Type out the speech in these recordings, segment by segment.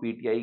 PTI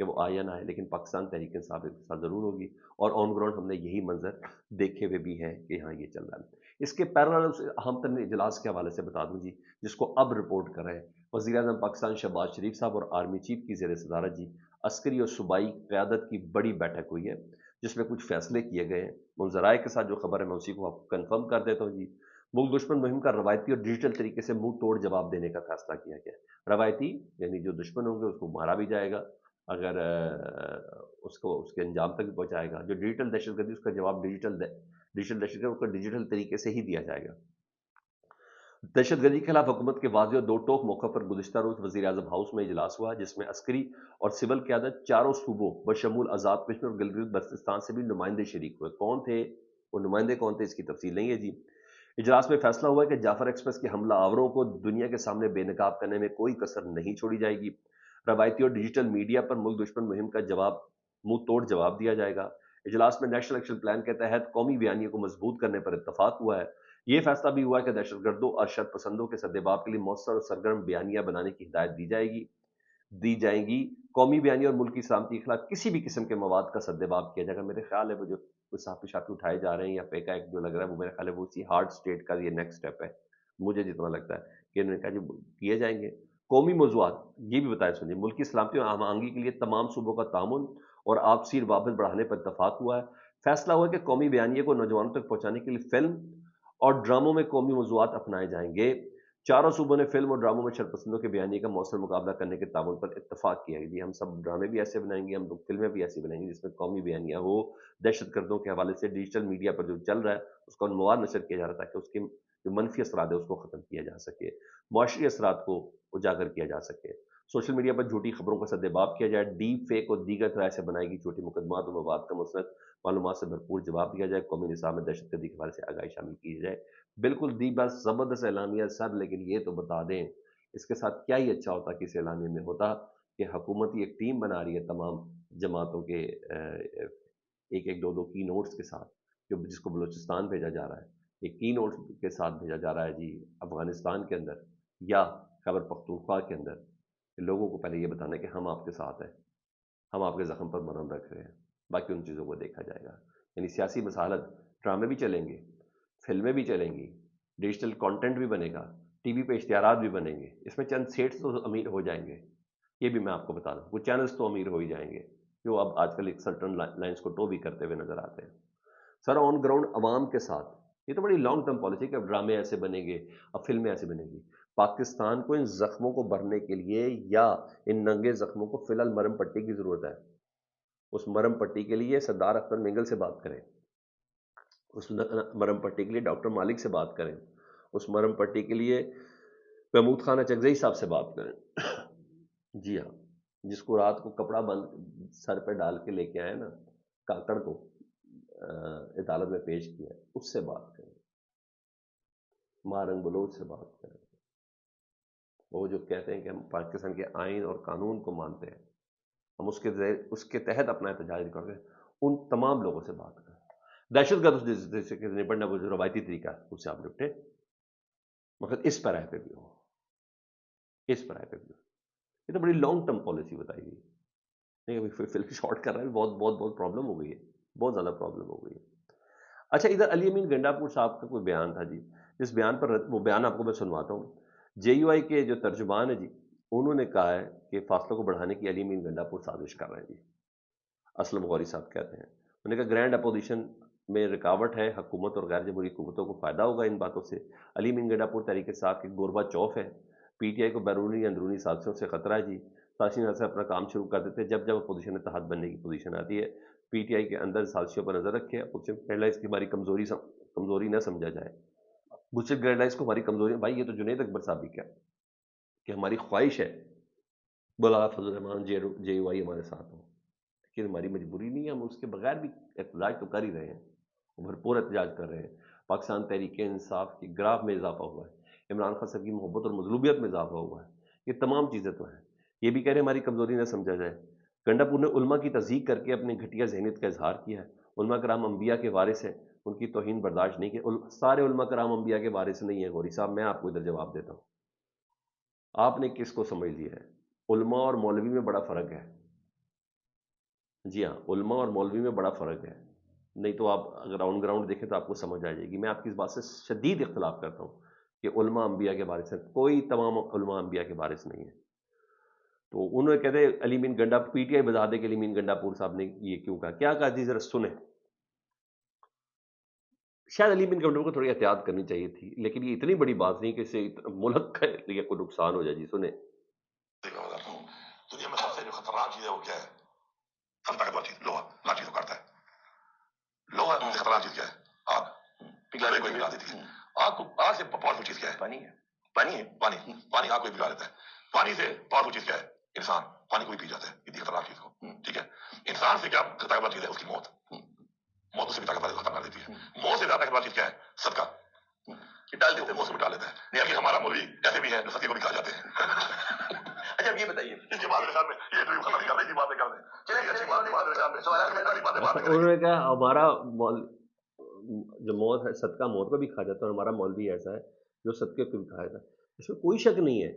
کہ وہ آئے یا نہ آئے، لیکن پاکستان تحریک انصاف کے ساتھ ضرور ہوگی، اور آن گراؤنڈ ہم نے یہی منظر دیکھے ہوئے بھی ہے کہ ہاں یہ چل رہا ہے۔ اس کے پیرالل اہم ترین اجلاس کے حوالے سے بتا دوں جی، جس کو اب رپورٹ کر رہے ہیں وزیر اعظم پاکستان شہباز شریف صاحب اور آرمی چیف کی زیر صدارت جی، عسکری اور صوبائی قیادت کی بڑی بیٹھک ہوئی ہے، جس میں کچھ فیصلے کیے گئے ہیں۔ منذرائے کے ساتھ جو خبر ہے میں اسی کو آپ کو کنفرم کر دیتا ہوں جی۔ ملک دشمن مہم کا روایتی اور ڈیجیٹل طریقے سے منہ توڑ جواب دینے کا فیصلہ کیا گیا ہے۔ روایتی یعنی جو دشمن ہوں گے اس کو مارا بھی جائے گا، اگر اس کو اس کے انجام تک بھی پہنچائے گا۔ جو ڈیجیٹل دہشت گردی اس کا جواب ڈیجیٹل دہشت گردی اس کو ڈیجیٹل طریقے سے ہی دیا جائے گا۔ دہشت گردی کے خلاف حکومت کے واضح اور دو ٹوک موقع پر گزشتہ روز وزیر اعظم ہاؤس میں اجلاس ہوا، جس میں عسکری اور سول قیادت چاروں صوبوں بشمول آزاد کشمیر اور گلگت بلتستان سے بھی نمائندے شریک ہوئے۔ کون تھے وہ نمائندے، کون تھے، اس کی تفصیل نہیں ہے جی۔ اجلاس میں فیصلہ ہوا ہے کہ جعفر ایکسپریس کے حملہ آوروں کو دنیا کے سامنے بے نقاب کرنے میں کوئی کسر نہیں چھوڑی جائے گی۔ روایتی اور ڈیجیٹل میڈیا پر ملک دشمن مہم کا منہ توڑ جواب دیا جائے گا۔ اجلاس میں نیشنل ایکشن پلان کے تحت قومی بیانیے کو مضبوط کرنے پر اتفاق ہوا ہے۔ یہ فیصلہ بھی ہوا ہے کہ دہشت گردوں اور شر پسندوں کے سدباب کے لیے مؤثر اور سرگرم بیانیہ بنانے کی ہدایت دی جائیں گی۔ قومی بیانیہ اور ملک کی سلامتی کے خلاف کسی بھی قسم کے مواد کا سدباب کیا جائے گا۔ میرے خیال ہے وہ جو صحافی شاپی اٹھائے جا رہے ہیں یا پیکا ایک جو لگ رہا ہے، وہ میرے خیال ہے وہ اسی ہارڈ اسٹیٹ کا یہ نیکسٹ اسٹیپ ہے، مجھے جتنا لگتا ہے کہ انہوں نے کہا جی کیے جائیں گے۔ قومی موضوعات یہ بھی بتائیں سنیے، ملک کی سلامتی اور ہم آہنگی کے لیے تمام صوبوں کا تعاون اور آپسی روابط بڑھانے پر اتفاق ہوا ہے۔ فیصلہ ہوا ہے کہ قومی بیانیے کو نوجوانوں تک پہنچانے کے لیے فلم اور ڈراموں میں قومی موضوعات اپنائے جائیں گے۔ چاروں صوبوں نے فلم اور ڈراموں میں شرپسندوں کے بیانیے کا مؤثر مقابلہ کرنے کے تعاون پر اتفاق کیا ہے جی۔ ہم سب ڈرامے بھی ایسے بنائیں گے، ہم لوگ فلمیں بھی ایسی بنائیں گے جس میں قومی بیانیہ ہو۔ دہشت گردوں کے حوالے سے ڈیجیٹل میڈیا پر جو چل رہا ہے اس کا مواد نشر کیا جا رہا ہے تاکہ اس کے جو منفی اثرات ہیں اس کو ختم کیا جا سکے، معاشری اثرات کو اجاگر کیا جا سکے۔ سوشل میڈیا پر جھوٹی خبروں کا سدباب کیا جائے، ڈیپ فیک اور دیگر طرح سے بنائی گئی جھوٹی مقدمات اور مواد کا مستند معلومات سے بھرپور جواب دیا جائے۔ قومی نصاب میں دہشت گردی کے حوالے سے آگاہی شامل کی جائے۔ بالکل دی بس زبردست اعلامیہ سر، لیکن یہ تو بتا دیں اس کے ساتھ کیا ہی اچھا ہوتا کہ اس اعلامیے میں ہوتا کہ حکومت ایک ٹیم بنا رہی ہے تمام جماعتوں کے ایک ایک دو کی نوٹس کے ساتھ، جس کو بلوچستان بھیجا جا رہا ہے، ایک کی نوٹس کے ساتھ بھیجا جا رہا ہے جی افغانستان کے اندر یا خیبر پختونخوا کے اندر، کہ لوگوں کو پہلے یہ بتانا ہے کہ ہم آپ کے ساتھ ہیں، ہم آپ کے زخم پر مرہم رکھ رہے ہیں، باقی ان چیزوں کو دیکھا جائے گا۔ یعنی سیاسی مسالت، ڈرامے بھی چلیں گے، فلمیں بھی چلیں گی، ڈیجیٹل کانٹینٹ بھی بنے گا، ٹی وی پہ اشتہارات بھی بنیں گے۔ اس میں چند سیٹس تو امیر ہو جائیں گے، یہ بھی میں آپ کو بتا دوں، کچھ چینلز تو امیر ہو ہی جائیں گے جو اب آج کل ایک سرٹن لائنز کو ٹو بھی کرتے ہوئے نظر آتے ہیں۔ سر آن گراؤنڈ عوام کے ساتھ یہ تو بڑی لانگ ٹرم پالیسی کہ اب ڈرامے ایسے بنیں گے، اب فلمیں ایسے بنیں گی۔ پاکستان کو ان زخموں کو بھرنے کے لیے یا ان ننگے زخموں کو فی الحال مرم پٹی کی ضرورت ہے۔ اس مرم پٹی کے لیے سردار اختر مینگل سے بات کریں، اس مرم پٹی کے لیے ڈاکٹر مالک سے بات کریں، اس مرم پٹی کے لیے محمود خان اچکزئی صاحب سے بات کریں۔ جی ہاں، جس کو رات کو کپڑا بند سر پہ ڈال کے لے کے آئے نا، کاکڑ کو عدالت میں پیش کیا، اس سے بات کریں، مارنگ بلوچ سے بات کریں، وہ جو کہتے ہیں کہ ہم پاکستان کے آئین اور قانون کو مانتے ہیں، ہم اس کے تحت اپنا احتجاج کرتے ہیں، ان تمام لوگوں سے بات کریں۔ دہشت گرد سے نپٹنا وہ جو روایتی طریقہ ہے اس سے آپ نپٹے، مگر اس پیرائے پہ بھی ہو، اس پیرائے پہ بھی ہو۔ یہ تو بڑی لانگ ٹرم پالیسی بتائی گئی، نہیں ابھی فلم شارٹ کر رہا ہے، بہت بہت بہت پرابلم ہو گئی ہے، بہت زیادہ پرابلم ہو گئی ہے۔ اچھا، ادھر علی امین گنڈا پور صاحب کا کوئی بیان تھا جی، اس بیان پر وہ بیان آپ کو میں سنواتا ہوں۔ جے یو آئی کے جو ترجمان ہیں جی، انہوں نے کہا ہے کہ فاصلوں کو بڑھانے کی علی امین گنڈا پور سازش کر رہے ہیں جی، اسلم غوری صاحب کہتے ہیں۔ انہوں نے کہا گرینڈ اپوزیشن میں رکاوٹ ہے، حکومت اور غیر جمہوری قوتوں کو فائدہ ہوگا ان باتوں سے۔ علی امین گنڈا پور تحریک انصاف کے گوربا چوف ہے، پی ٹی آئی کو بیرونی اندرونی سازشوں سے خطرہ ہے جی، سازشی سے اپنا کام شروع کر دیتے جب اپوزیشن اتحاد بننے کی پوزیشن آتی ہے۔ پی ٹی آئی کے اندر سازشوں پر نظر رکھے، اپوزیشن گائیڈ لائنس کی ہماری کمزوری نہ سمجھا جائے، اپوزیشن گائیڈ لائنس کو ہماری کمزوری، بھائی یہ تو جنید اکبر صاحب بھی کیا کہ ہماری خواہش ہے بلا فضل الرحمان جے یو آئی ہمارے ساتھ ہوں، لیکن ہماری مجبوری نہیں ہے، ہم اس کے بغیر بھی احتجاج تو کر ہی رہے ہیں، بھرپور احتجاج کر رہے ہیں۔ پاکستان تحریک انصاف کی گراف میں اضافہ ہوا ہے، عمران خان صاحب کی محبت اور مظلومیت میں اضافہ ہوا ہے، یہ تمام چیزیں تو ہیں۔ یہ بھی کہہ رہے ہیں ہماری کمزوری نہ سمجھا جائے۔ گنڈا پور نے علماء کی تصدیق کر کے اپنی گھٹیا ذہنیت کا اظہار کیا ہے۔ علماء کرام انبیاء کے وارث ہیں، ان کی توہین برداشت نہیں کی۔ سارے علماء کرام انبیاء کے وارث نہیں ہیں غوری صاحب، میں آپ کو ادھر جواب دیتا ہوں، آپ نے کس کو سمجھ لیا ہے؟ علماء اور مولوی میں بڑا فرق ہے۔ جی ہاں، علماء اور مولوی میں بڑا فرق ہے، نہیں تو آپ اگر آن گراؤنڈ دیکھیں تو آپ کو سمجھ آ جائے گی. میں آپ کی اس بات سے شدید اختلاف کرتا ہوں کہ علماء انبیاء کے وارث ہیں. کوئی تمام علماء انبیاء کے وارث نہیں ہیں. تو انہوں نے کہتے ہیں علی مین گنڈا پی ٹی آئی بتا دے کہ علی مین گنڈا پور صاحب نے یہ کیوں کہا. کیا کہا جی ذرا سنیں. شاید علی بن گنڈو کو تھوڑی احتیاط کرنی چاہیے تھی، لیکن یہ اتنی بڑی بات نہیں کہ اس سے ملک کا لیے کوئی نقصان ہو جائے. جی سنیں. دنیا میں سب سے جو خطرناک چیز ہے وہ کیا ہے؟ سب طاقتور چیز لوہا، ہر چیز کو کاٹتا ہے. لوہا سے خطرناک چیز کیا ہے؟ آگ. پگھلا کوئی پگھلا دیتی ہے. آگ سے پاورفل چیز کیا ہے؟ پانی ہے. پانی ہے. پانی آگ کو پگھلا دیتا ہے. پانی سے پاورفل چیز کیا ہے؟ انسان. پانی کو بھی پی جاتا ہے اتنی خطرناک چیز کو. ٹھیک ہے. انسان سے کیا طاقتور چیز ہے؟ اس کی موت. موت اسے بھی طاقتور ختم کر دیتی ہے. موت سے زیادہ طاقتور چیز کیا ہے؟ صدقہ. ڈال دیتے موت سے مٹا لیتا ہے. نہیں ہمارا مولوی ایسے بھی ہے جو صدقے کو بھی کھا جاتے ہیں. اچھا یہ بتائیے اس کے بعد میرے خیال میں یہ ٹریم ختم کر رہی باتیں کر دیں. چلیے اچھی بات میرے خیال میں سوالات انہوں نے کہا ہمارا جو موت ہے صدقہ موت کو بھی کھا جاتا ہے اور ہمارا مولوی ایسا ہے جو صدقے کو بھی کھا جاتا ہے. اس میں کوئی شک نہیں ہے.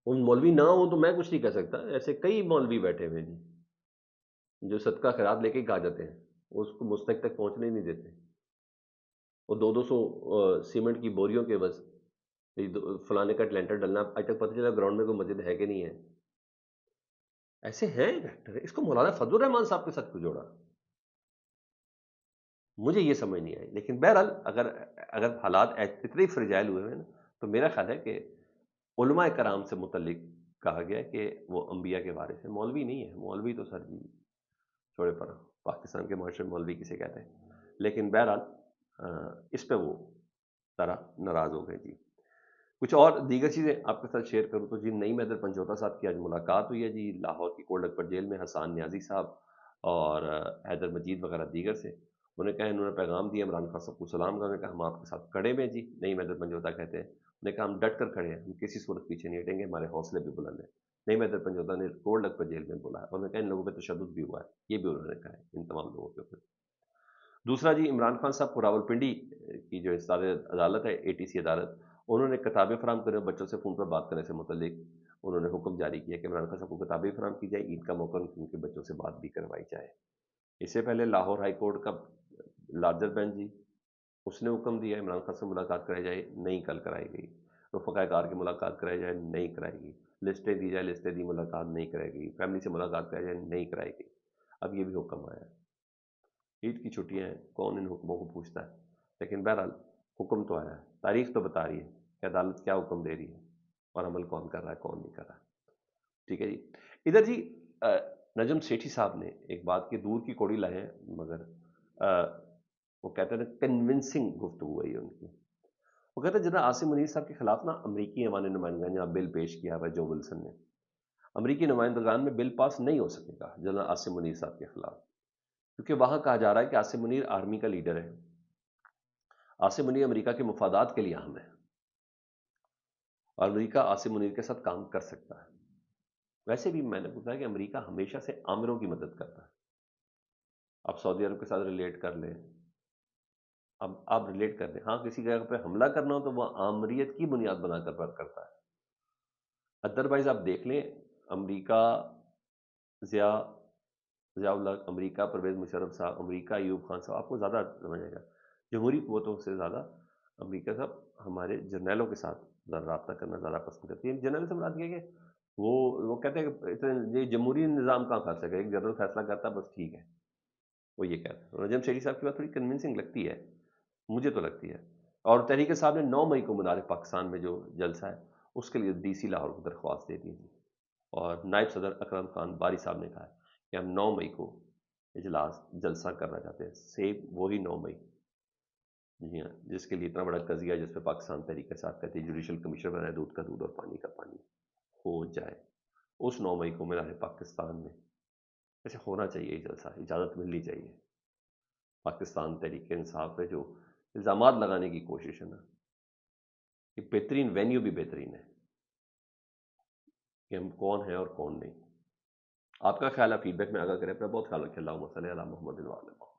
ان مولوی نہ ہوں تو میں کچھ نہیں کہہ سکتا. ایسے کئی مولوی بیٹھے ہوئے ہیں جو صدقہ خیرات لے کے کھا جاتے ہیں، اس کو مستحق تک پہنچنے نہیں دیتے. وہ دو دو سو سیمنٹ کی بوریوں کے بس فلانے کا لینٹر ڈلنا آج تک پتہ چلا گراؤنڈ میں کوئی مسجد ہے کہ نہیں ہے. ایسے ہیں ایکٹر. اس کو مولانا فضل الرحمان صاحب کے ساتھ کیوں جوڑا؟ مجھے یہ سمجھ نہیں آئی. لیکن بہرحال اگر حالات اتنے فرجائل ہوئے ہیں نا تو میرا خیال ہے کہ علماء کرام سے متعلق کہا گیا کہ وہ انبیاء کے وارث ہیں. مولوی نہیں ہے. مولوی تو سر جی چھوڑے پر پاکستان کے معاشرے میں مولوی کسے کہتے ہیں. لیکن بہرحال اس پہ وہ طرح ناراض ہو گئے. جی کچھ اور دیگر چیزیں آپ کے ساتھ شیئر کروں تو جی نعیم حیدر پنجوتا صاحب کی آج ملاقات ہوئی ہے جی لاہور کی کولڈ اکبر جیل میں حسان نیازی صاحب اور حیدر مجید وغیرہ دیگر سے. انہوں نے پیغام دیا عمران خان صاحب کو سلام کرنے کا ہم آپ کے ساتھ کھڑے میں. جی نعیم حیدر پنجوتا کہتے ہیں انہوں نے کہا ہم ڈٹ کر کھڑے ہیں، ہم کسی صورت پیچھے نہیں ہٹیں گے، ہمارے حوصلے بھی بلند ہیں. نعیم حیدر پنجوتا نے کولڈ اکبر جیل میں بولا ہے. انہوں نے کہا ان لوگوں پہ تشدد بھی ہوا ہے، یہ بھی انہوں نے کہا ہے ان تمام لوگوں کے اوپر. دوسرا جی عمران خان صاحب کو راولپنڈی کی جو عدالت ہے اے ٹی سی عدالت، انہوں نے کتابیں فراہم کرنے بچوں سے فون پر بات کرنے سے متعلق انہوں نے حکم جاری کیا کہ عمران خان صاحب کو کتابیں فراہم کی جائے، عید کا موقع ان کے بچوں سے بات بھی کروائی جائے. اس سے پہلے لاہور ہائی کورٹ کا لارجر بینچ جی اس نے حکم دیا عمران خان سے ملاقات کرائی جائے، نہیں کل کرائی گئی. رفقائے کار کی ملاقات کرائی جائے، نہیں کرائی گئی. لسٹیں دی جائے، لسٹیں دی، ملاقات نہیں کرائی گئی. فیملی سے ملاقات کرائی جائے، نہیں کرائی گئی. اب یہ بھی حکم آیا. عید کی چھٹیاں ہیں، کون ان حکموں کو پوچھتا ہے. لیکن بہرحال حکم تو آیا ہے. تاریخ تو بتا رہی ہے کہ عدالت کیا حکم دے رہی ہے اور عمل کون کر رہا ہے کون نہیں کر رہا. ٹھیک ہے جی. ادھر جی نجم سیٹھی صاحب نے ایک بات کی دور کی کوڑی لائے ہیں مگر وہ کہتے ہیں کنونسنگ گفتگو ہوئی ہے ان کی. وہ کہتے ہیں جنرل عاصم منیر صاحب کے خلاف نا امریکی ایوان نمائندگان جہاں بل پیش کیا ہوا جو ولسن نے، امریکی نمائندگان میں بل پاس نہیں ہو سکے گا جنرل عاصم منیر صاحب کے خلاف، کیونکہ وہاں کہا جا رہا ہے کہ عاصم منیر آرمی کا لیڈر ہے. عاصم منیر امریکہ کے مفادات کے لیے اہم ہے اور امریکہ عاصم منیر کے ساتھ کام کر سکتا ہے. ویسے بھی میں نے بتایا کہ امریکہ ہمیشہ سے عامروں کی مدد کرتا ہے. آپ سعودی عرب کے ساتھ ریلیٹ کر لیں، اب آپ ریلیٹ کر دیں. ہاں کسی جگہ پہ حملہ کرنا ہو تو وہ آمریت کی بنیاد بنا کر پر کرتا ہے. ادروائز آپ دیکھ لیں امریکہ ضیاء اللہ، امریکہ پرویز مشرف صاحب، امریکہ ایوب خان صاحب، آپ کو زیادہ سمجھ آئے گا. جمہوری قوتوں سے زیادہ امریکہ صاحب ہمارے جرنیلوں کے ساتھ زیادہ رابطہ کرنا زیادہ پسند کرتی ہے. جنرل سے مراد یہ کہ وہ کہتے ہیں کہ یہ جمہوری نظام کہاں فیصلہ کرے، ایک جنرل فیصلہ کرتا ہے بس ٹھیک ہے. وہ یہ کہتے ہیں. نجم سیٹھی صاحب کی بات تھوڑی کنونسنگ لگتی ہے، مجھے تو لگتی ہے. اور تحریک صاحب نے 9 مئی کو مدارک پاکستان میں جو جلسہ ہے اس کے لیے ڈی سی لاہور کو درخواست دے دی. اور نائب صدر اکرم خان باری صاحب نے کہا ہے کہ ہم 9 مئی کو اجلاس جلسہ کرنا چاہتے ہیں. سیب وہی 9 مئی، جی ہاں، جس کے لیے اتنا بڑا قضیہ جس پہ پاکستان تحریک صاحب کہتے ہیں جوڈیشل کمیشن بنائے، دودھ کا دودھ اور پانی کا پانی ہو جائے. اس 9 مئی کو میرا ہے پاکستان میں ایسے ہونا چاہیے جلسہ، اجازت ملنی چاہیے. پاکستان تحریک انصاف پہ جو الزامات لگانے کی کوشش ہے نا، یہ بہترین وینیو بھی بہترین ہے کہ ہم کون ہیں اور کون نہیں. آپ کا خیال ہے فیڈ بیک میں آگاہ کریں. اپنا بہت خیال رکھیں. اللہ صلی علی محمد و علی محمد.